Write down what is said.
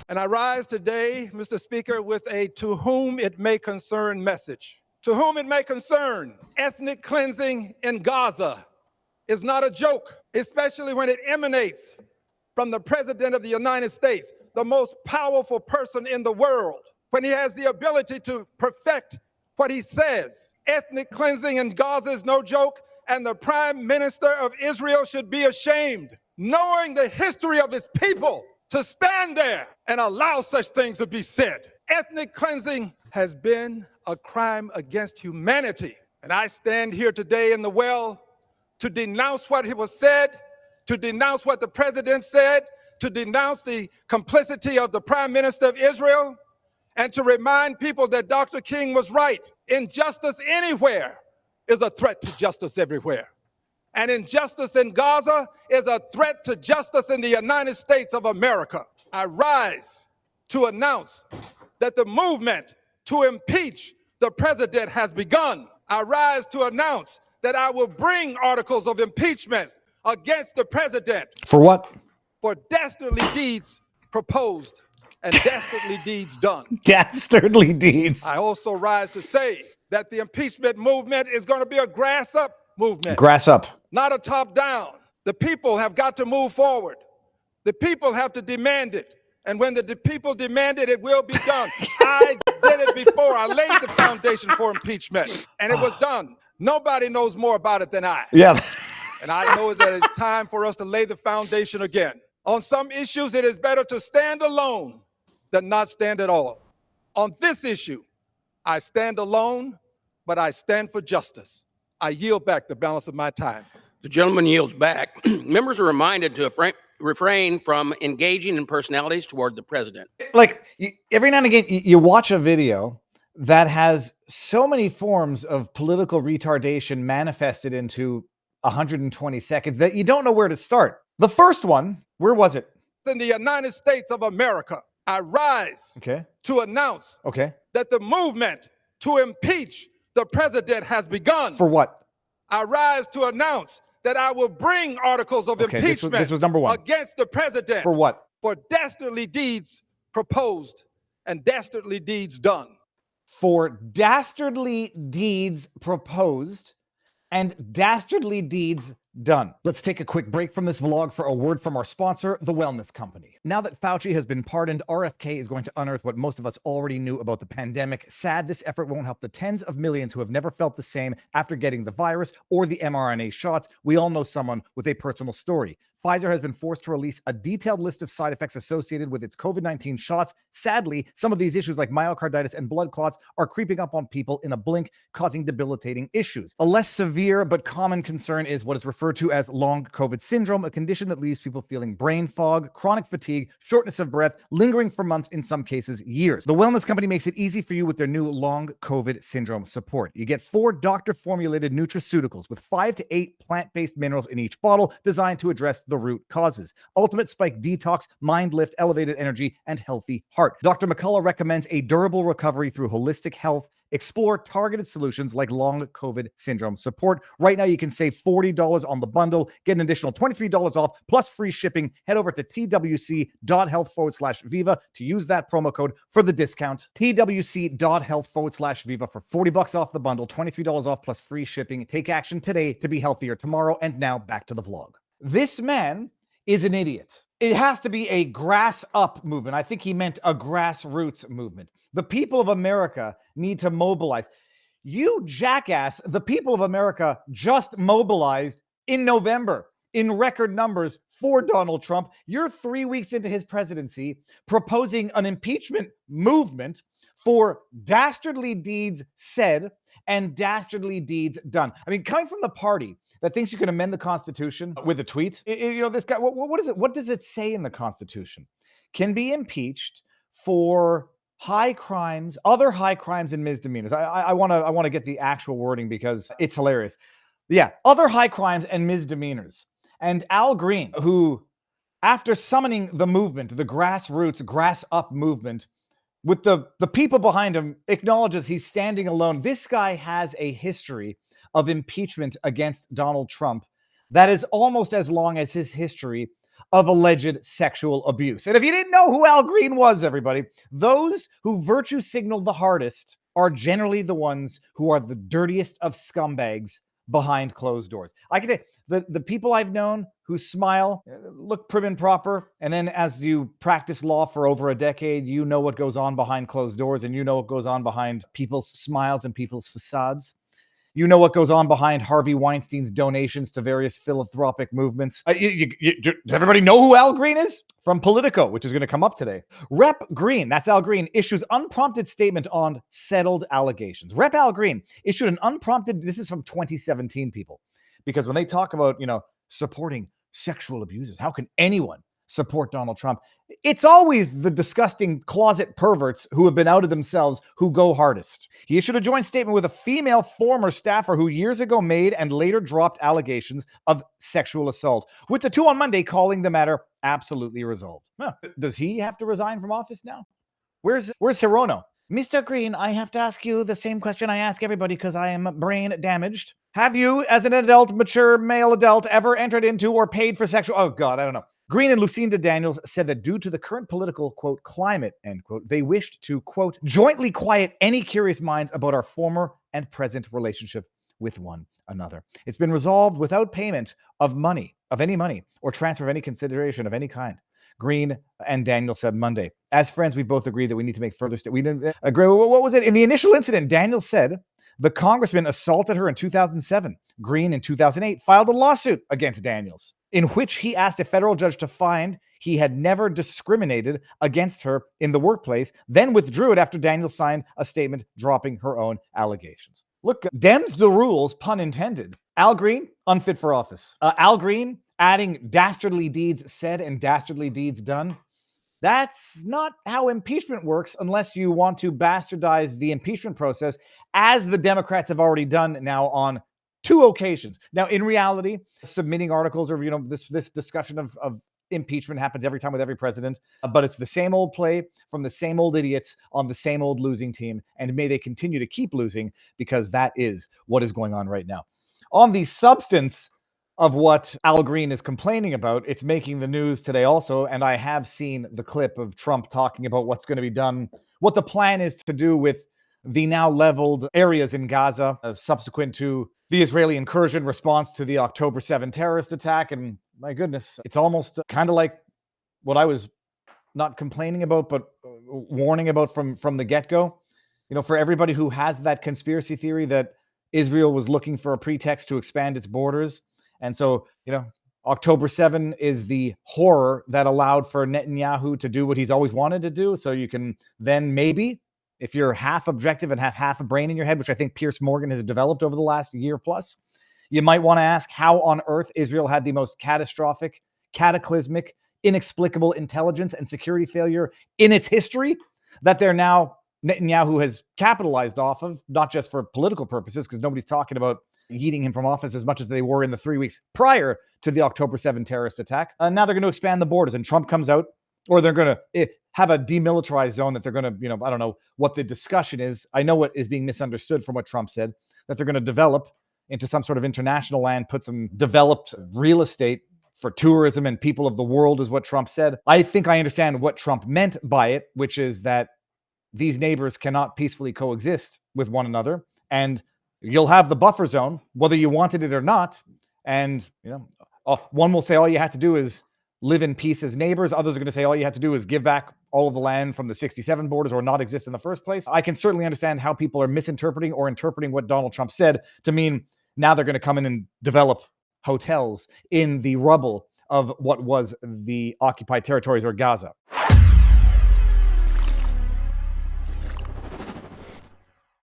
And I rise today, Mr. Speaker, with a to whom it may concern message. To whom it may concern, ethnic cleansing in Gaza is not a joke, especially when it emanates from the President of the United States, the most powerful person in the world, when he has the ability to perfect what he says. Ethnic cleansing in Gaza is no joke, and the Prime Minister of Israel should be ashamed, knowing the history of his people, to stand there and allow such things to be said. Ethnic cleansing has been a crime against humanity. And I stand here today in the well to denounce what was said, to denounce what the president said, to denounce the complicity of the Prime Minister of Israel, and to remind people that Dr. King was right. Injustice anywhere is a threat to justice everywhere. And injustice in Gaza is a threat to justice in the United States of America. I rise to announce that the movement to impeach the president has begun. I rise to announce that I will bring articles of impeachment against the president. For what? For dastardly deeds proposed and dastardly deeds done. Dastardly deeds. I also rise to say that the impeachment movement is going to be a grass-up movement. Grass up. Not a top-down. The people have got to move forward. The people have to demand it. And when the people demand it, it will be done. I did it before. I laid the foundation for impeachment, and it was done. Nobody knows more about it than I. Yeah. And I know that it's time for us to lay the foundation again. On some issues, it is better to stand alone than not stand at all. On this issue, I stand alone, but I stand for justice. I yield back the balance of my time. The gentleman yields back. Members are reminded to refrain from engaging in personalities toward the president. Like, every now and again, you watch a video that has so many forms of political retardation manifested into 120 seconds that you don't know where to start. The first one, where was it? In the United States of America, I rise to announce that the movement to impeach the president has begun. For what? I rise to announce that I will bring articles of impeachment this was number one. Against the president. For what? For dastardly deeds proposed and dastardly deeds done. For dastardly deeds proposed and dastardly deeds done. Let's take a quick break from this vlog for a word from our sponsor, The Wellness Company. Now that Fauci has been pardoned, RFK is going to unearth what most of us already knew about the pandemic. Sad, this effort won't help the tens of millions who have never felt the same after getting the virus or the mRNA shots. We all know someone with a personal story. Pfizer has been forced to release a detailed list of side effects associated with its COVID-19 shots. Sadly, some of these issues like myocarditis and blood clots are creeping up on people in a blink, causing debilitating issues. A less severe but common concern is what is referred to as long COVID syndrome, a condition that leaves people feeling brain fog, chronic fatigue, shortness of breath, lingering for months, in some cases years. The Wellness Company makes it easy for you with their new long COVID syndrome support. You get 4 doctor-formulated nutraceuticals with 5 to 8 plant-based minerals in each bottle designed to address the root causes. Ultimate Spike Detox, Mind Lift, Elevated Energy, and Healthy Heart. Dr. McCullough recommends a durable recovery through holistic health. Explore targeted solutions like long COVID syndrome support. Right now, you can save $40 on the bundle, get an additional $23 off, plus free shipping. Head over to twc.health/Viva to use that promo code for the discount. twc.health/Viva for $40 off the bundle, $23 off, plus free shipping. Take action today to be healthier tomorrow. And now back to the vlog. This man is an idiot. It has to be a grass up movement. I think he meant a grassroots movement. The people of America need to mobilize. You jackass, the people of America just mobilized in November in record numbers for Donald Trump. You're 3 weeks into his presidency proposing an impeachment movement for dastardly deeds said and dastardly deeds done. I mean, coming from the party that thinks you can amend the Constitution with a tweet. You know, this guy, what is it? What does it say in the Constitution? Can be impeached for high crimes, other high crimes and misdemeanors. I want to get the actual wording because it's hilarious. Yeah, other high crimes and misdemeanors. And Al Green, who, after summoning the movement, the grassroots, grass up movement, with the people behind him, acknowledges he's standing alone. This guy has a history of impeachment against Donald Trump that is almost as long as his history of alleged sexual abuse. And if you didn't know who Al Green was, everybody, those who virtue signal the hardest are generally the ones who are the dirtiest of scumbags behind closed doors. I can say the people I've known who smile, look prim and proper, and then as you practice law for over a decade, you know what goes on behind closed doors, and you know what goes on behind people's smiles and people's facades. You know what goes on behind Harvey Weinstein's donations to various philanthropic movements. Does everybody know who Al Green is? From Politico, which is going to come up today. Rep. Green, that's Al Green, issues unprompted statement on settled allegations. Rep. Al Green issued an unprompted, this is from 2017, people, because when they talk about, supporting sexual abusers, how can anyone support Donald Trump? It's always the disgusting closet perverts who have been outed themselves who go hardest. He issued a joint statement with a female former staffer who years ago made and later dropped allegations of sexual assault, with the two on Monday calling the matter absolutely resolved. Huh. Does he have to resign from office now? Where's Hirono? Mr. Green, I have to ask you the same question I ask everybody because I am brain damaged. Have you, as an adult, mature male adult, ever entered into or paid for sexual... Oh, God, I don't know. Green and Lucinda Daniels said that due to the current political, quote, climate, end quote, they wished to, quote, jointly quiet any curious minds about our former and present relationship with one another. It's been resolved without payment of any money, or transfer of any consideration of any kind. Green and Daniels said Monday. As friends, we both agree that we need to make further steps. We didn't agree. What was it? In the initial incident, Daniels said the congressman assaulted her in 2007. Green in 2008 filed a lawsuit against Daniels, in which he asked a federal judge to find he had never discriminated against her in the workplace, then withdrew it after Daniels signed a statement dropping her own allegations. Look, Dems the rules, pun intended. Al Green, unfit for office. Al Green adding dastardly deeds said and dastardly deeds done. That's not how impeachment works unless you want to bastardize the impeachment process, as the Democrats have already done now on 2 occasions. Now, in reality, submitting articles or, this discussion of impeachment happens every time with every president, but it's the same old play from the same old idiots on the same old losing team, and may they continue to keep losing, because that is what is going on right now. On the substance of what Al Green is complaining about, it's making the news today also, and I have seen the clip of Trump talking about what's going to be done, what the plan is to do with the now leveled areas in Gaza, subsequent to the Israeli incursion response to the October 7 terrorist attack. And my goodness, it's almost kind of like what I was not complaining about, but warning about from the get-go. For everybody who has that conspiracy theory that Israel was looking for a pretext to expand its borders. And so, October 7 is the horror that allowed for Netanyahu to do what he's always wanted to do. So you can then maybe, if you're half objective and have half a brain in your head, which I think Piers Morgan has developed over the last year plus, you might want to ask how on earth Israel had the most catastrophic, cataclysmic, inexplicable intelligence and security failure in its history that Netanyahu has capitalized off of, not just for political purposes, because nobody's talking about yeeting him from office as much as they were in the 3 weeks prior to the October 7 terrorist attack. Now they're going to expand the borders, and Trump comes out, or they're going to have a demilitarized zone that they're going to, I don't know what the discussion is. I know what is being misunderstood from what Trump said, that they're going to develop into some sort of international land, put some developed real estate for tourism and people of the world, is what Trump said. I think I understand what Trump meant by it, which is that these neighbors cannot peacefully coexist with one another, and you'll have the buffer zone, whether you wanted it or not. And, one will say all you had to do is live in peace as neighbors. Others are going to say all you had to do is give back all of the land from the 67 borders or not exist in the first place. I can certainly understand how people are misinterpreting or interpreting what Donald Trump said to mean now they're going to come in and develop hotels in the rubble of what was the occupied territories or Gaza.